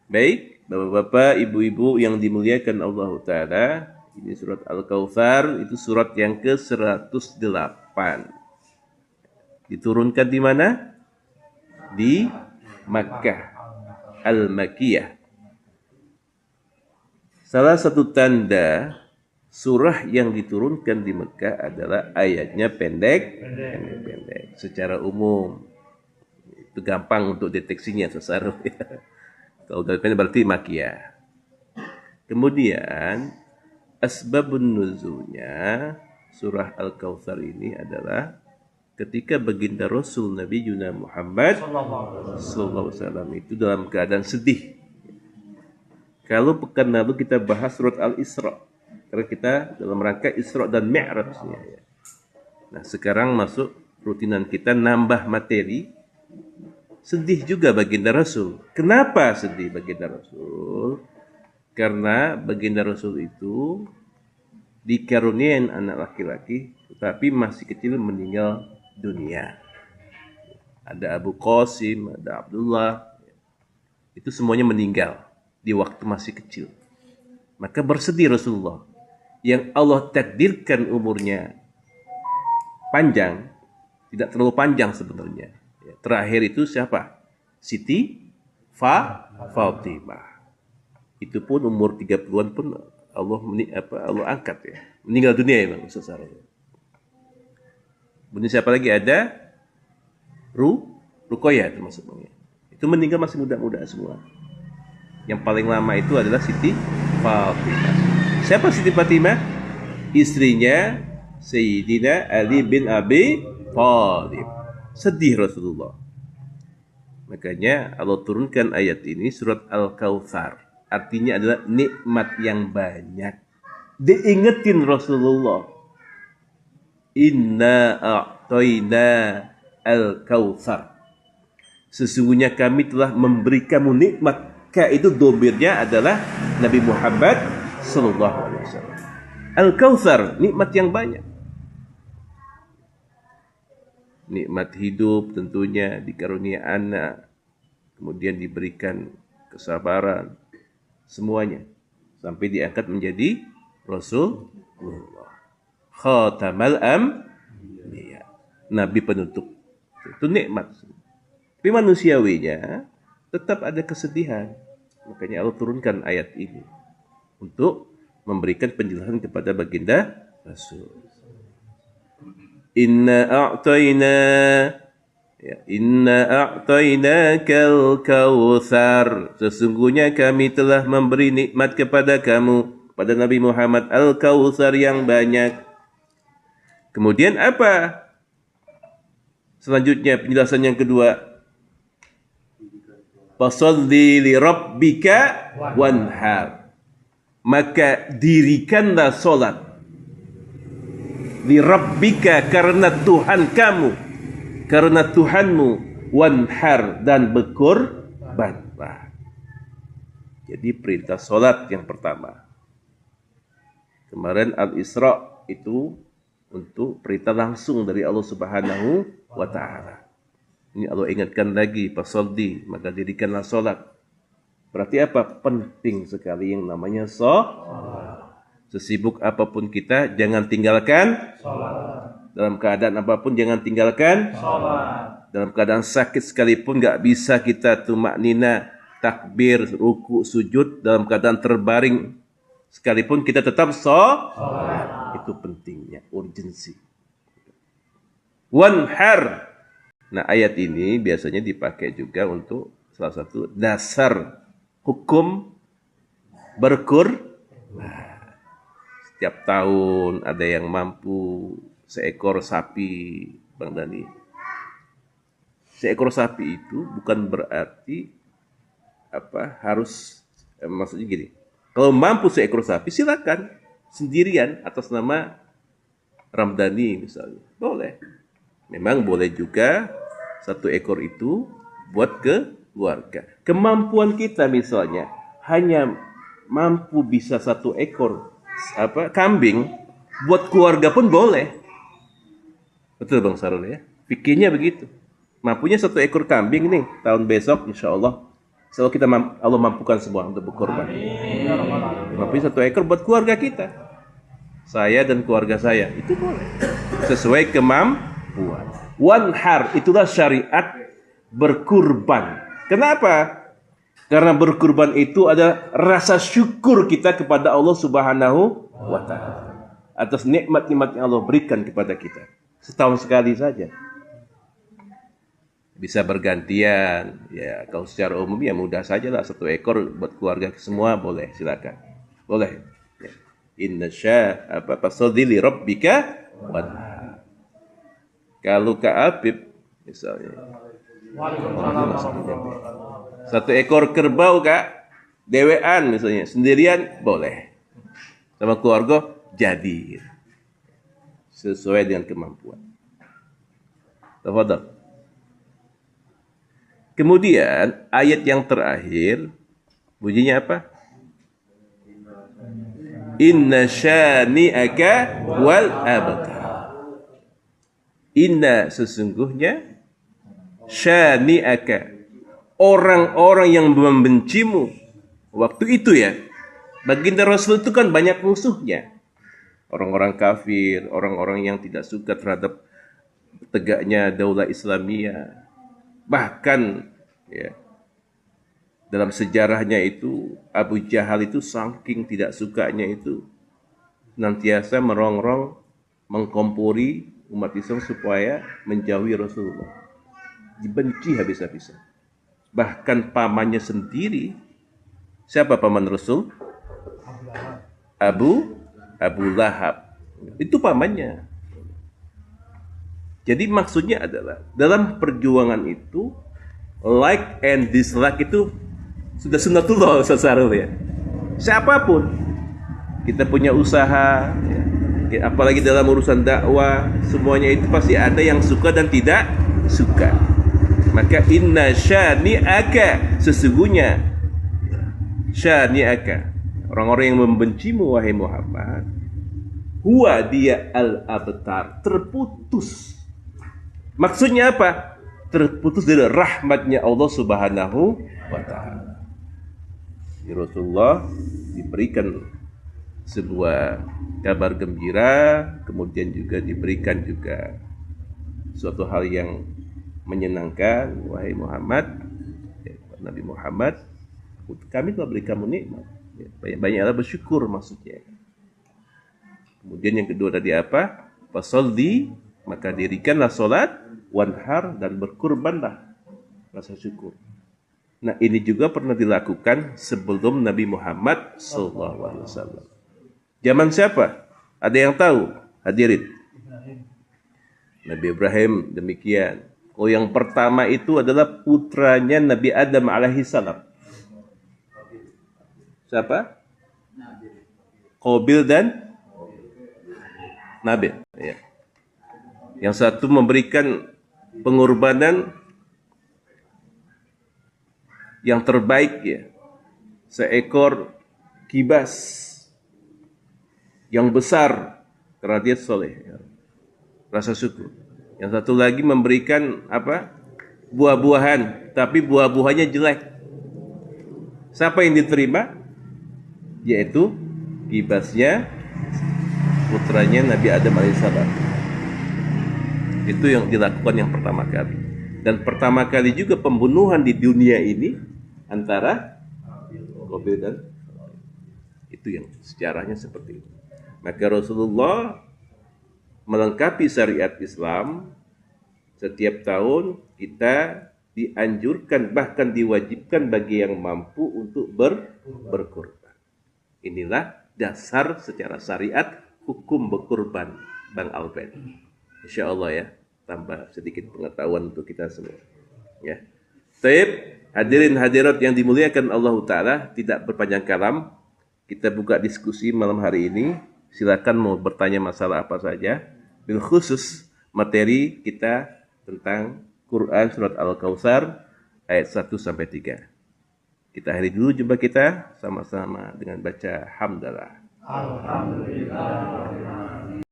Baik, Bapak-bapak, Ibu-ibu yang dimuliakan Allah Ta'ala, ini surat Al-Kautsar, itu surat yang ke-108. Diturunkan di mana? Di Makkah, Al-Makkiyah. Salah satu tanda surah yang diturunkan di Mekah adalah ayatnya pendek. Secara umum itu gampang untuk deteksinya sesar. Kalau dari pendek berarti Makkiyah. Kemudian asbabun nuzulnya surah Al-Kautsar ini adalah ketika baginda Rasul Nabi Yuna Muhammad sallallahu alaihi wasallam itu dalam keadaan sedih. Kalau pekan lalu kita bahas surat Al-Isra, karena kita dalam rangka Isra dan Mi'rajnya. Nah, sekarang masuk rutinan kita nambah materi. Sedih juga baginda Rasul. Kenapa sedih baginda Rasul? Karena baginda Rasul itu dikaruniai anak laki-laki, tetapi masih kecil meninggal dunia. Ada Abu Qasim, ada Abdullah. Itu semuanya meninggal di waktu masih kecil. Maka bersedih Rasulullah. Yang Allah takdirkan umurnya panjang, tidak terlalu panjang sebenarnya. Terakhir itu siapa? Siti Fatimah. Itu pun umur 30-an pun Allah angkat ya. Meninggal dunia ya Bang Ustaz Sarah. Kemudian siapa lagi? Ada Ruqayyah termasuk. Itu meninggal masih muda-muda semua. Yang paling lama itu adalah Siti Fatimah. Siapa Siti Fatimah? Istrinya Sayyidina Ali bin Abi Thalib. Sedih Rasulullah. Makanya Allah turunkan ayat ini surat Al-Kautsar. Artinya adalah nikmat yang banyak. Diingetin Rasulullah. Inna a'tayna al-Kautsar. Sesungguhnya kami telah memberi kamu nikmat. Ka itu domirnya adalah Nabi Muhammad sallallahu alaihi wasallam. Al-Kautsar, nikmat yang banyak. Nikmat hidup tentunya dikarunia anak, kemudian diberikan kesabaran, semuanya sampai diangkat menjadi Rasulullah. Khatamal Anbiya, Nabi penutup. Itu nikmat. Tapi manusiawinya tetap ada kesedihan. Makanya Allah turunkan ayat ini untuk memberikan penjelasan kepada baginda Rasul. Inna a'tainakal kautsar. Sesungguhnya kami telah memberi nikmat kepada kamu, pada Nabi Muhammad, al-Kautsar yang banyak. Kemudian apa? Selanjutnya penjelasan yang kedua. Fasalli li rabbika wanhar. Maka dirikanlah solat li rabbika, karena Tuhan kamu, karena Tuhanmu, wanhar, dan berkorbanlah. Jadi perintah solat yang pertama. Kemarin Al-Isra itu untuk perintah langsung dari Allah Subhanahu wa ta'ala. Ini Allah ingatkan lagi, fasalli, maka dirikanlah solat. Berarti apa? Penting sekali yang namanya solat. Sesibuk apapun kita, jangan tinggalkan salat. Dalam keadaan apapun, jangan tinggalkan salat. Dalam keadaan sakit sekalipun, gak bisa kita tumaknina, takbir, ruku, sujud. Dalam keadaan terbaring sekalipun, kita tetap salat. Itu pentingnya, urgensi. Wanhar. Nah, ayat ini biasanya dipakai juga untuk salah satu dasar hukum berkurban. Setiap tahun ada yang mampu seekor sapi, Bang Dani. Seekor sapi itu bukan berarti harus maksudnya gini. Kalau mampu seekor sapi silakan sendirian atas nama Ramdhani misalnya. Boleh. Memang boleh juga satu ekor itu buat keluarga. Kemampuan kita misalnya hanya mampu bisa satu ekor kambing, buat keluarga pun boleh. Betul Bang Sarul ya? Fikirnya begitu. Mampunya satu ekor kambing nih, tahun besok insya Allah Selalu kita Allah mampukan semua untuk berkorban. Tapi 1 ekor buat keluarga kita. Saya dan keluarga saya, itu boleh. Sesuai kemampuan. Wanhar, itulah syariat berkurban. Kenapa? Karena berkurban itu ada rasa syukur kita kepada Allah Subhanahu wa ta'ala atas nikmat-nikmat yang Allah berikan kepada kita. Setahun sekali saja. Bisa bergantian. Ya, kalau secara umum ya mudah saja lah. 1 ekor buat keluarga semua boleh, silakan. Boleh. Ya. Inna fasodili rabbika wanhar. Kalau Kak Apip misalnya 1 ekor kerbau Kak, dewean misalnya, sendirian boleh. Sama keluarga jadi. Sesuai dengan kemampuan. Tafadhal. Kemudian ayat yang terakhir bunyinya apa? Inna syani'aka wal abtar. Inna sesungguhnya syani'aka, orang-orang yang membencimu waktu itu ya. Baginda Rasul itu kan banyak musuhnya. Orang-orang kafir, orang-orang yang tidak suka terhadap tegaknya daulah Islamiyah. Bahkan ya, dalam sejarahnya itu Abu Jahal itu saking tidak sukanya itu senantiasa merongrong, mengkompori umat Islam supaya menjauhi Rasulullah. Dibenci habis-habisan. Bahkan pamannya sendiri, siapa paman Rasul? Abu Lahab. Itu pamannya. Jadi maksudnya adalah dalam perjuangan itu like and dislike itu sudah sunnatullah Ustaz Sarul ya. Siapapun kita punya usaha ya, apalagi dalam urusan dakwah, semuanya itu pasti ada yang suka dan tidak suka. Maka inna syani'aka, sesungguhnya syani'aka, orang-orang yang membencimu wahai Muhammad, huwa dia al-abtar, terputus. Maksudnya apa? Terputus dari rahmatnya Allah Subhanahu wa ta'ala. Rasulullah diberikan sebuah kabar gembira, kemudian juga diberikan juga suatu hal yang menyenangkan. Wahai Muhammad, ya, Nabi Muhammad, kami telah beri kamu nikmat. Ya, banyak-banyaklah bersyukur maksudnya. Kemudian yang kedua tadi apa? Fasolli, maka dirikanlah solat, wanhar, dan berkurbanlah, rasa syukur. Nah ini juga pernah dilakukan sebelum Nabi Muhammad SAW. Zaman siapa? Ada yang tahu? Hadirin. Nabi Ibrahim demikian. Oh, yang pertama itu adalah putranya Nabi Adam alaihissalam. Siapa? Qabil dan Nabil. Ya. Yang satu memberikan pengorbanan yang terbaik ya. Seekor kibas yang besar karena dia soleh. Ya. Rasa syukur. Yang satu lagi memberikan apa? Buah-buahan, tapi buah-buahnya jelek. Siapa yang diterima? Yaitu kibasnya putranya Nabi Adam alaihissalam. Itu yang dilakukan yang pertama kali. Dan pertama kali juga pembunuhan di dunia ini antara Qabil dan itu yang sejarahnya seperti itu. Maka Rasulullah melengkapi syariat Islam. Setiap tahun kita dianjurkan bahkan diwajibkan bagi yang mampu untuk berkurban. Inilah dasar secara syariat hukum berkurban, Bang Alben. Insya Allah ya, tambah sedikit pengetahuan untuk kita semua. Ya. Taib, hadirin hadirat yang dimuliakan Allah Ta'ala, tidak berpanjang kalam, kita buka diskusi malam hari ini. Silakan mau bertanya masalah apa saja. Bil khusus materi kita tentang Quran surat Al-Kautsar ayat 1 sampai 3. Kita akhiri dulu jumpa kita sama-sama dengan baca hamdalah. Alhamdulillah.